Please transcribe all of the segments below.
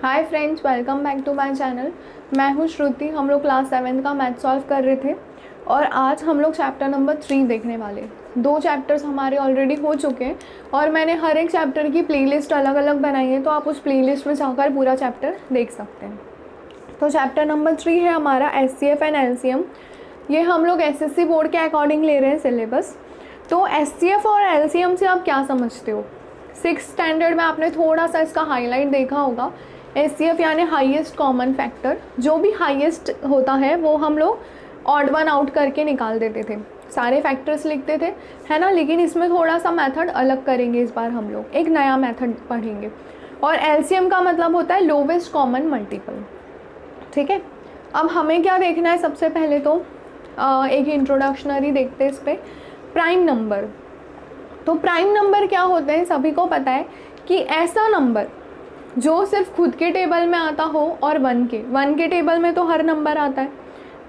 Hi friends, welcome back to my channel. मैं हूँ श्रुति। हम लोग क्लास 7 का मैथ सॉल्व कर रहे थे और आज हम लोग चैप्टर नंबर 3 देखने वाले। 2 चैप्टर्स हमारे ऑलरेडी हो चुके हैं और मैंने हर एक चैप्टर की प्लेलिस्ट अलग अलग बनाई है, तो आप उस प्लेलिस्ट में जाकर पूरा चैप्टर देख सकते हैं। तो चैप्टर नंबर 3 है हमारा SCF एंड LCM। ये हम लोग SSC बोर्ड के अकॉर्डिंग ले रहे हैं सिलेबस। तो SCF और LCM से आप क्या समझते हो? 6th स्टैंडर्ड में आपने थोड़ा सा इसका हाईलाइट देखा होगा। SCF यानी हाईएस्ट कॉमन फैक्टर। जो भी हाईएस्ट होता है वो हम लोग ऑड वन आउट करके निकाल देते थे, सारे फैक्टर्स लिखते थे, है ना। लेकिन इसमें थोड़ा सा मेथड अलग करेंगे। इस बार हम लोग एक नया मेथड पढ़ेंगे। और LCM का मतलब होता है लोवेस्ट कॉमन मल्टीपल। ठीक है, अब हमें क्या देखना है? सबसे पहले तो एक इंट्रोडक्शनरी देखते हैं इस पर। Prime number. तो प्राइम नंबर क्या होते हैं? सभी को पता है कि ऐसा नंबर जो सिर्फ खुद के टेबल में आता हो और वन के टेबल में तो हर नंबर आता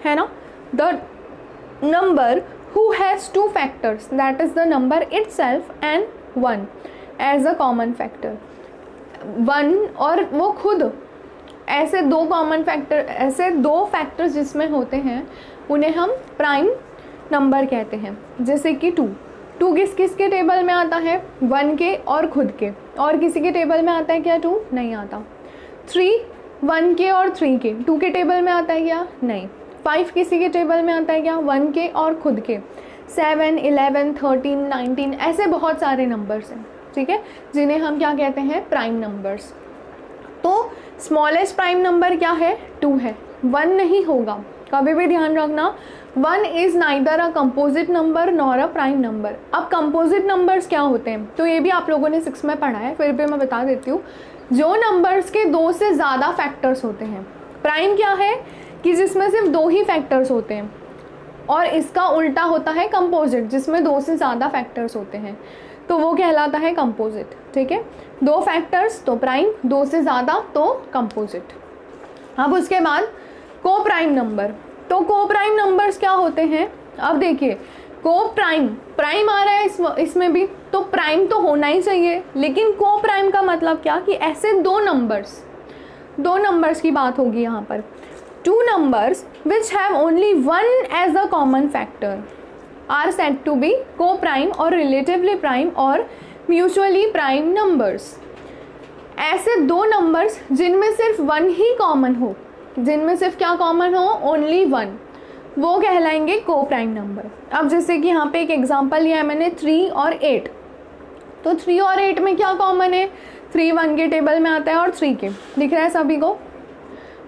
है ना। The number who has 2 factors, that is the number itself and 1 as a common factor. 1 और वो खुद, ऐसे 2 कॉमन फैक्टर, ऐसे 2 फैक्टर्स जिसमें होते हैं उन्हें हम प्राइम नंबर कहते हैं। जैसे कि 2 किस किस के टेबल में आता है? 1 के और खुद के। और किसी के टेबल में आता है क्या 2? नहीं आता। 3 1 के और 3 के। 2 के टेबल में आता है क्या? नहीं। 5 किसी के टेबल में आता है क्या? 1 के और खुद के। 7 11 13 19 ऐसे बहुत सारे नंबर्स हैं, ठीक है, जिन्हें हम क्या कहते हैं? Prime numbers. तो स्मॉलेस्ट प्राइम नंबर क्या है? 2 है। 1 नहीं होगा, कभी भी ध्यान रखना। 1 is neither a composite number nor a prime number. अब कंपोजिट नंबर्स क्या होते हैं? तो ये भी आप लोगों ने 6 में पढ़ा है, फिर भी मैं बता देती हूँ। जो नंबर्स के 2 से ज़्यादा फैक्टर्स होते हैं। प्राइम क्या है? कि जिसमें सिर्फ 2 ही फैक्टर्स होते हैं। और इसका उल्टा होता है कंपोजिट, जिसमें 2 से ज़्यादा फैक्टर्स होते हैं, तो वो कहलाता है कंपोजिट। ठीक है, 2 फैक्टर्स तो प्राइम, 2 से ज़्यादा तो कंपोजिट। अब उसके बाद को प्राइम नंबर। तो को प्राइम नंबर्स क्या होते हैं? अब देखिए, को प्राइम आ रहा है इसमें भी, तो प्राइम तो होना ही चाहिए। लेकिन को प्राइम का मतलब क्या? कि ऐसे 2 नंबर्स की बात होगी यहाँ पर। 2 numbers which have only 1 as a common factor are said to be co-prime or relatively prime or mutually prime numbers। ऐसे 2 नंबर्स जिनमें सिर्फ 1 ही कॉमन हो, जिनमें सिर्फ क्या कॉमन हो? ओनली 1, वो कहलाएंगे को प्राइम नंबर। अब जैसे कि यहाँ पे एक एग्जांपल लिया है मैंने, 3 और 8। तो 3 और 8 में क्या कॉमन है? 3 1 के टेबल में आता है और 3 के, दिख रहा है सभी को।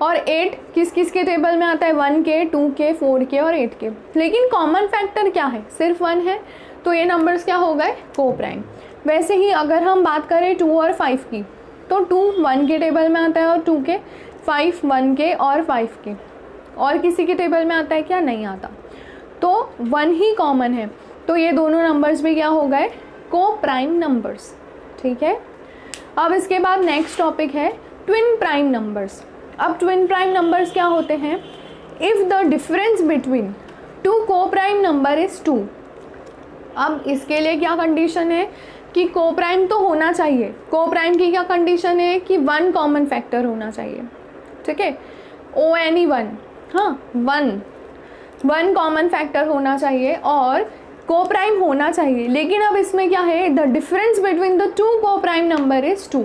और 8 किस किस के टेबल में आता है? 1 के, 2 के, 4 के और 8 के। लेकिन कॉमन फैक्टर क्या है? सिर्फ 1 है, तो ये नंबर्स क्या हो गए? को प्राइम। वैसे ही अगर हम बात करें 2 और 5 की, तो 2 1 के टेबल में आता है और 2 के, 5 1 के और 5 के। और किसी के टेबल में आता है क्या? नहीं आता। तो 1 ही कॉमन है, तो ये दोनों नंबर्स भी क्या हो गए? को प्राइम नंबर्स। ठीक है, अब इसके बाद नेक्स्ट टॉपिक है ट्विन प्राइम नंबर्स। अब ट्विन प्राइम नंबर्स क्या होते हैं? इफ़ द डिफरेंस बिटवीन 2 को प्राइम नंबर इज़ 2। अब इसके लिए क्या कंडीशन है? कि को प्राइम तो होना चाहिए। को प्राइम की क्या कंडीशन है? कि 1 कॉमन फैक्टर होना चाहिए। ठीक है, ONE1, हाँ 1 कॉमन फैक्टर होना चाहिए और को प्राइम होना चाहिए। लेकिन अब इसमें क्या है? द डिफरेंस बिटवीन द 2 को प्राइम नंबर इज़ 2।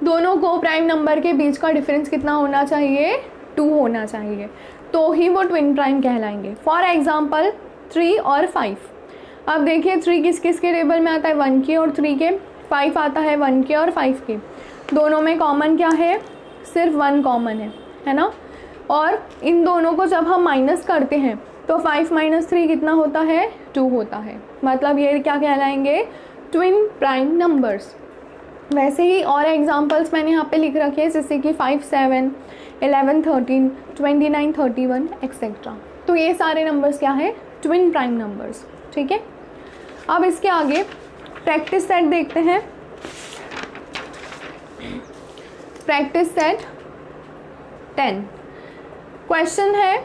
दोनों को प्राइम नंबर के बीच का डिफरेंस कितना होना चाहिए? 2 होना चाहिए, तो ही वो ट्विन प्राइम कहलाएंगे। फॉर एग्जांपल 3 और 5। अब देखिए 3 किस किस के टेबल में आता है? 1 के और 3 के। 5 आता है 1 के और 5 के। दोनों में कॉमन क्या है? सिर्फ 1 कॉमन है ना। और इन दोनों को जब हम माइनस करते हैं तो 5 - 3 कितना होता है? 2 होता है। मतलब ये क्या कहलाएंगे? Twin prime numbers. वैसे ही और एग्जांपल्स मैंने यहाँ पे लिख रखे हैं, जैसे कि 5 7 11 13 29 31 एक्सेट्रा। तो ये सारे नंबर्स क्या है? Twin prime numbers. ठीक है, अब इसके आगे प्रैक्टिस सेट देखते हैं। Practice set 10। क्वेश्चन है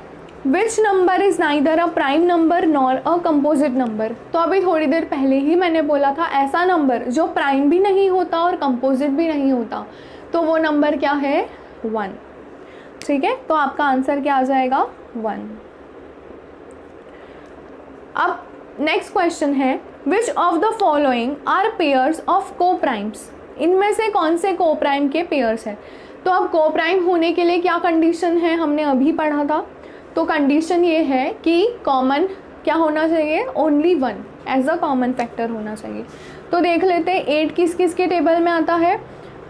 which number is neither a prime number nor a composite number. तो अभी थोड़ी देर पहले ही मैंने बोला था ऐसा नंबर जो प्राइम भी नहीं होता और कंपोजिट भी नहीं होता, तो वो नंबर क्या है, 1। ठीक है, तो आपका आंसर क्या आ जाएगा, 1। अब नेक्स्ट क्वेश्चन है, which of the following are pairs of coprimes. इनमें से कौन से को प्राइम के पेयर्स हैं। तो अब को प्राइम होने के लिए क्या कंडीशन है, हमने अभी पढ़ा था। तो कंडीशन ये है कि कॉमन क्या होना चाहिए, only 1 as a common factor होना चाहिए। तो देख लेते हैं 8 किस किस के टेबल में आता है,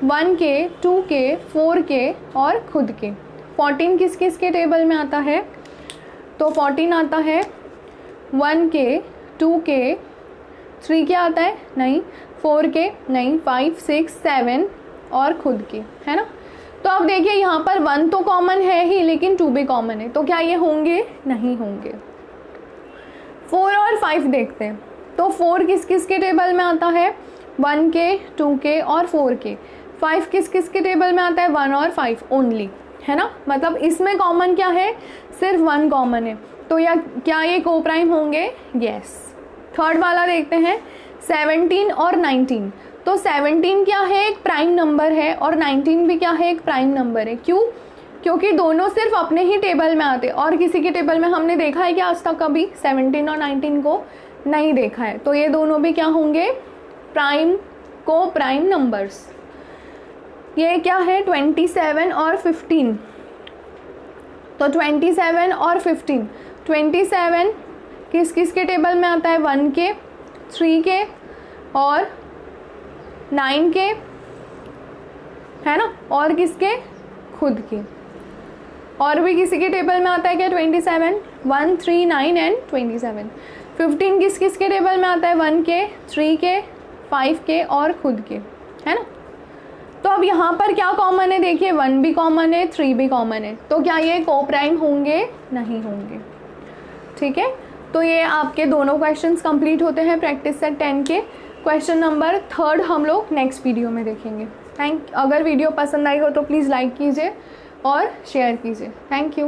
1 के, 2 के, 4 के और खुद के। 14 किस किस के टेबल में आता है, तो 14 आता है 1 के, 2 के, 3 के आता है नहीं, 4 के नहीं, 5, 6, 7 और खुद के, है ना। तो अब देखिए यहाँ पर 1 तो कॉमन है ही, लेकिन 2 भी कॉमन है, तो क्या ये होंगे, नहीं होंगे। 4 और 5 देखते हैं। तो 4 किस किस के टेबल में आता है, 1 के, 2 के और 4 के। 5 किस किस के टेबल में आता है, 1 और 5 ओनली, है ना। मतलब इसमें कॉमन क्या है, सिर्फ 1 कॉमन है, तो या क्या ये को प्राइम होंगे, यस। थर्ड वाला देखते हैं, 17 और 19। तो 17 क्या है, एक प्राइम नंबर है, और 19 भी क्या है, एक प्राइम नंबर है। क्यों, क्योंकि दोनों सिर्फ अपने ही टेबल में आते, और किसी के टेबल में हमने देखा है कि आज तक कभी 17 और 19 को नहीं देखा है। तो ये दोनों भी क्या होंगे, प्राइम, को प्राइम नंबर्स। ये क्या है, 27 और 15। तो 27 और 15, 27 किस किस के टेबल में आता है, 1 के, 3 के और 9 के, है ना, और किसके, खुद के। और भी किसी के टेबल में आता है क्या, 27, 1, 3, 9 एंड 27। 15 किस किस के टेबल में आता है, 1 के, 3 के, 5 के और खुद के, है ना। तो अब यहाँ पर क्या कॉमन है, देखिए 1 भी कॉमन है, 3 भी कॉमन है, तो क्या ये को प्राइम होंगे, नहीं होंगे। ठीक है, तो ये आपके दोनों क्वेश्चंस कंप्लीट होते हैं प्रैक्टिस सेट 10 के। क्वेश्चन नंबर 3 हम लोग नेक्स्ट वीडियो में देखेंगे। अगर वीडियो पसंद आई हो तो प्लीज़ लाइक कीजिए और शेयर कीजिए। Thank you.